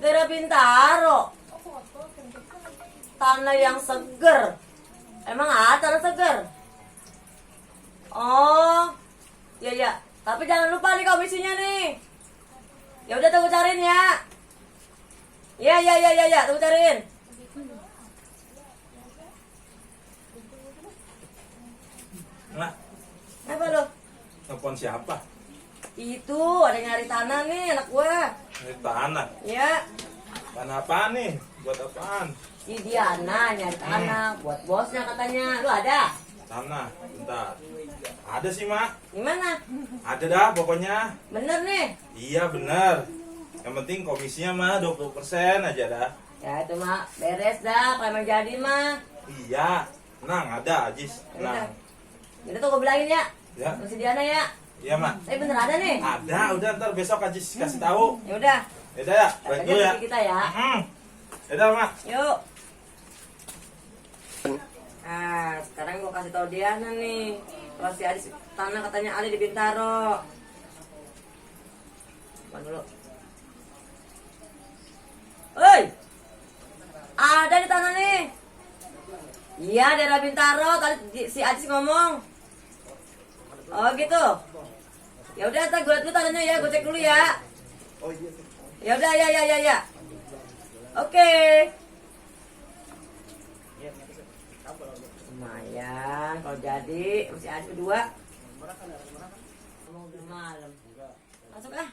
Daerah Bintaro. Tanah yang seger. Emang ada tanah seger? Oh, iya ya. Tapi jangan lupa nih komisinya nih. Ya udah tunggu cariin ya. Ya, tunggu cariin. Nah, Apa lo? telepon siapa? Itu ada yang nyari tanah nih anak gua. Ini tanah. Ya, Tanah apaan nih? Buat apaan? si Diana nyari tanah buat bosnya katanya. Lu ada? Tanah, bentar. Ada sih, Mak. Gimana? Ada dah pokoknya. Bener nih? Iya, bener. Yang penting komisinya mah 20% aja dah. Ya itu mah beres dah kalau emang jadi mah. Iya. Tenang, ada, Ajis. Udah. Tenang. Jadi tuh gue bilangin ya. Ya. Si Diana ya. Iya, Mak. Tapi bener ada nih. Ada, udah ntar besok Ajis kasih tahu. Ya udah. Yaudah ya, balik Katanya dulu ya. kita ya. Yaudah, Mak. Yuk. Nah, sekarang gue kasih tau Diana nih. Kalau si Adis tanah katanya ada di Bintaro. Bukan dulu. Hei, ada di tanah nih. Iya, daerah Bintaro. Tadi si Adis ngomong. Oh gitu. Ya udah, ntar gue liat dulu tanahnya ya. Gue cek dulu ya. Ya udah, ya. Oke. Lumayan kalau jadi masih ada kedua. Mau malam. Masuk ah.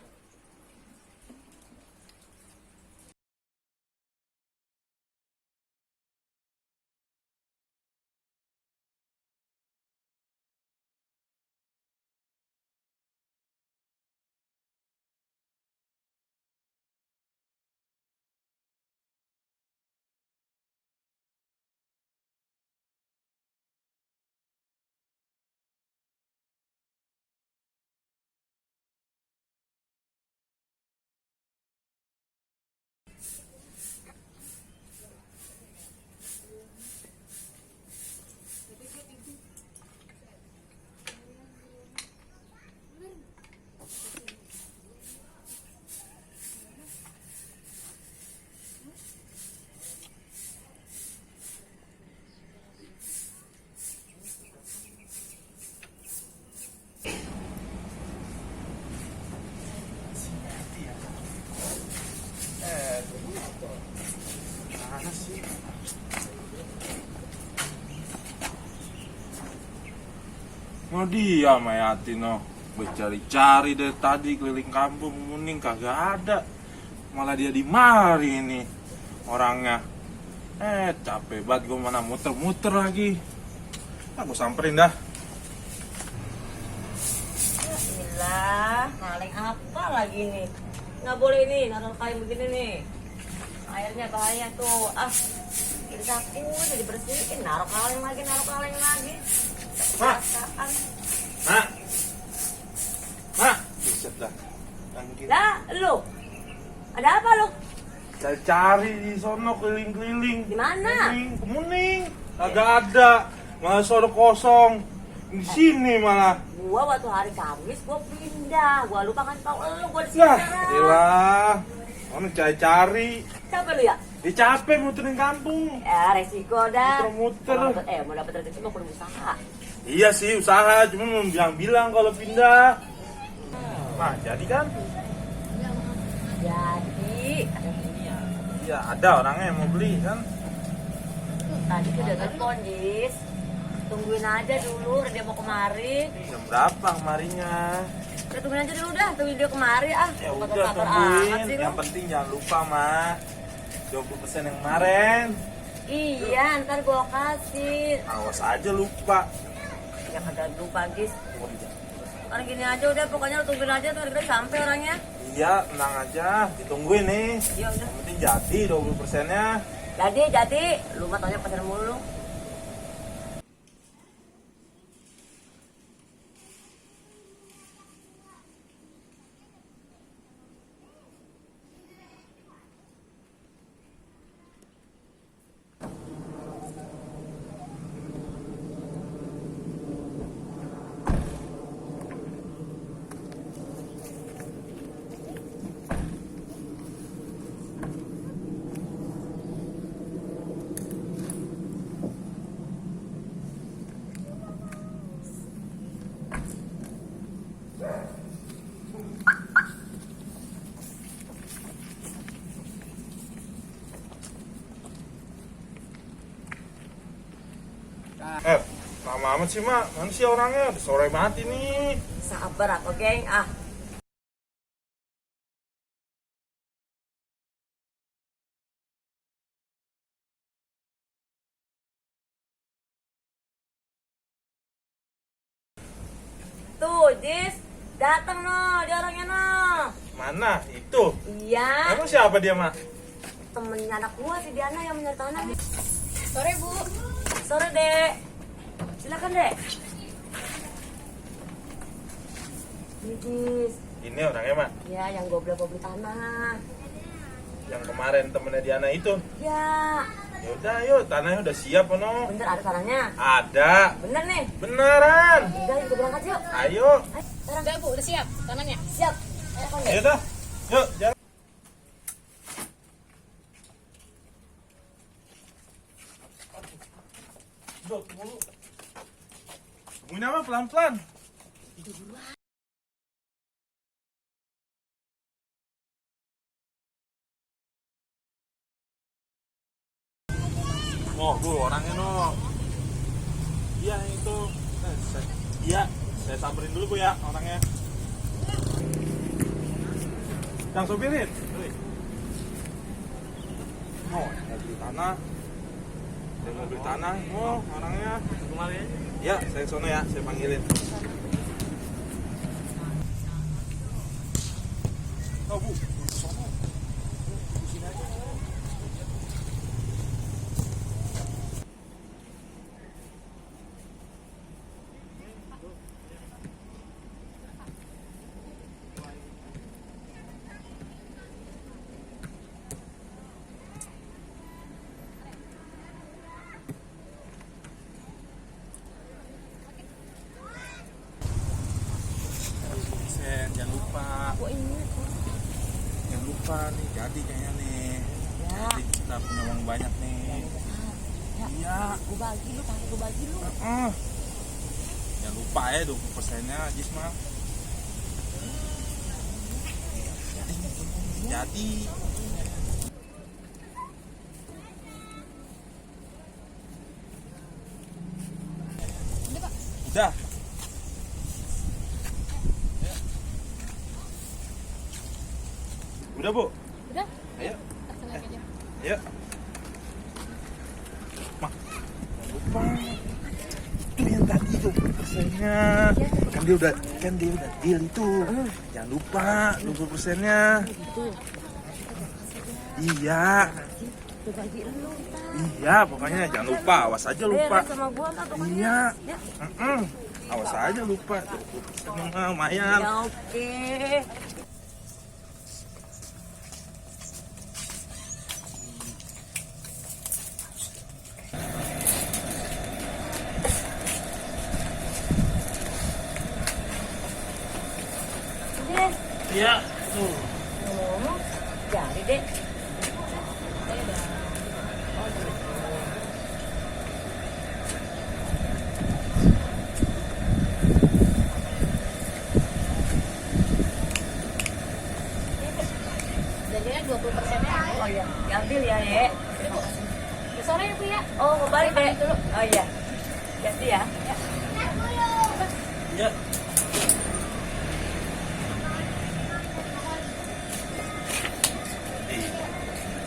Mana sih? Mau dia Mayati no. Gue cari-cari dari tadi keliling kampung Muning kagak ada. Malah dia di mari ini orangnya. Capek banget gue mana muter-muter lagi. Aku samperin dah. Alhamdulillah, maling apa lagi nih? Nggak boleh nih, naruh kayu begini nih. Airnya bahaya tuh. Jadi sapu, jadi bersihin. Naruh kaleng lagi. Mak. Perasaan. Mak, buset dah. Lah, lu? Ada apa lu? Cari di sono keliling-keliling. Di mana? Muning. Kagak ada. Malah sono kosong. Di sini malah. Gua waktu hari Kamis gua pindah. Gua lupa ngasih tau lu, gua di sini. Yah, ilah. Mana cari-cari. Capek lu ya? Dia capek muterin kampung. Ya resiko dah. Muter-muter. Mau dapet rezeki mah perlu usaha. Iya sih usaha, cuma mau bilang-bilang kalau pindah. Nah, jadi kan? Jadi, Iya, ada orangnya yang mau beli kan? tadi tuh udah telepon, Jis. Tungguin aja dulu, dia mau kemari. Jam berapa kemarinya? Udah tungguin aja dulu dah, tungguin dia kemari Ya udah Kotor-kotor tungguin. amat sih lu. Yang penting jangan lupa mah 20% yang kemarin. Iya, ntar gua kasih. Awas aja lupa. Ya kagak lupa, Jis. Orang gini aja udah, pokoknya lu tungguin aja tuh, kita sampai orangnya. Iya, tenang aja, ditungguin nih. Iya udah. Yang penting jadi 20%-nya. Jadi, lu mah tanya pasar mulu. Lama amat sih mak, mana sih orangnya? Udah sore banget ini. Sabar atau geng, ah. Tuh, Jis, datang no, dia orangnya no. Mana? Itu? Iya, Emang siapa dia mak? temennya anak gua si Diana yang mencari tanah. Sore Bu. Sore, Dek. Silakan, Dek. Ini, Jis. Ini orangnya mak, Ya, yang gua beli tanah. yang kemarin temennya Diana itu. Ya, Yaudah, yuk, tanahnya udah siap no. bener ada tanahnya. Ada, Bener nih. beneran. Udah, kita berangkat yuk. Ayo, Ayo, sekarang. Udah Bu, udah siap tanahnya. Siap. Silakan, Dek. ayo dah, yuk, jalan. Dok, tunggu. Tungguin apa pelan-pelan? Oh, bu, orangnya no. Iya itu. Iya, saya samperin dulu bu ya orangnya. Yang sopirin. Oh, mau beli tanah. Saya mau beli tanah. Oh, orangnya. Kemarin. Ya, saya sono ya, saya panggilin. Oh bu, sono. Sini aja. Jangan lupa. Oh, ini. Jangan lupa nih, jadi kayaknya nih. Ya. Jadi kita punya uang banyak nih. Ya. Iya. Gue bagi lu, tahu gue bagi lu. Jangan lupa ya 20%-nya Jisma. Jadi. Udah Pak. Udah. Udah bu. Udah. Ayo. Laksanain aja. Ayo. Mak, jangan lupa. Itu yang tadi tuh persennya. Kan dia udah deal itu. Jangan lupa 20%-nya. Gitu. Iya. Gue bagi lu. Iya, pokoknya jangan lupa. Awas aja lupa. Beres sama gua kan pokoknya. Iya. Ya. Awas aja lupa. 20% mah lumayan. Ya, oke. Yes. Iya. Tuh. Ngomong-ngomong, jadi deh. Jadinya 20%-nya. Oh iya, diambil ya, Ye. Udah sore ya Bu ya. Oh, mau balik deh. Oh iya. Jadi ya. Iya.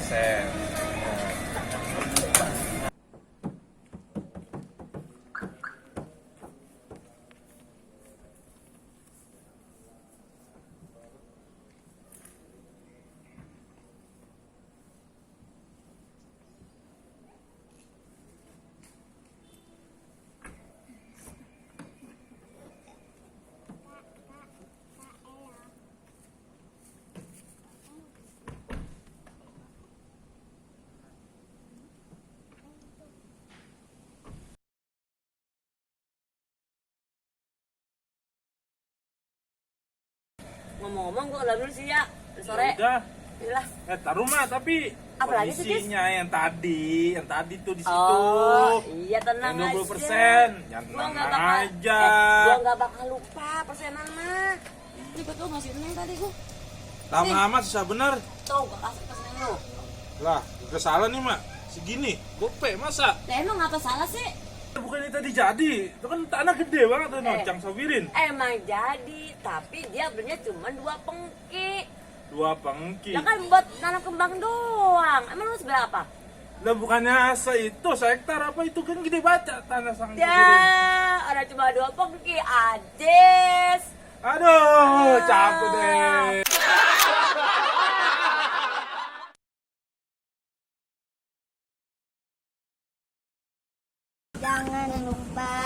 Sen. Ngomong-ngomong, gua kelar dulu sih ya. Udah sore. Udah. Udah. Taruh mah tapi Apa lagi sih, Tis? kondisinya yang tadi tuh di situ. Oh, iya tenang Yang aja. 20%. Jangan Gua tenang nggak bakal, aja. gua nggak bakal lupa persenan mah. Ini gua tuh masih neng tadi gua. Lama-lama susah bener. Tuh, gua kasih persenan lu. Lah, udah salah nih mak. Segini, gope masa? Lah emang apa salah sih? Bukannya tadi jadi, itu kan tanah gede banget tuh, Cang Sobirin. Emang jadi, tapi dia belinya cuma 2 pengki. 2 pengki. Lah kan buat nanam kembang doang. Emang lu seberapa? Lah bukannya itu sehektar apa itu kan gede baca tanah Sang Ya, Sobirin. ada cuma 2 pengki, Adis. Aduh, capek deh. Jangan lupa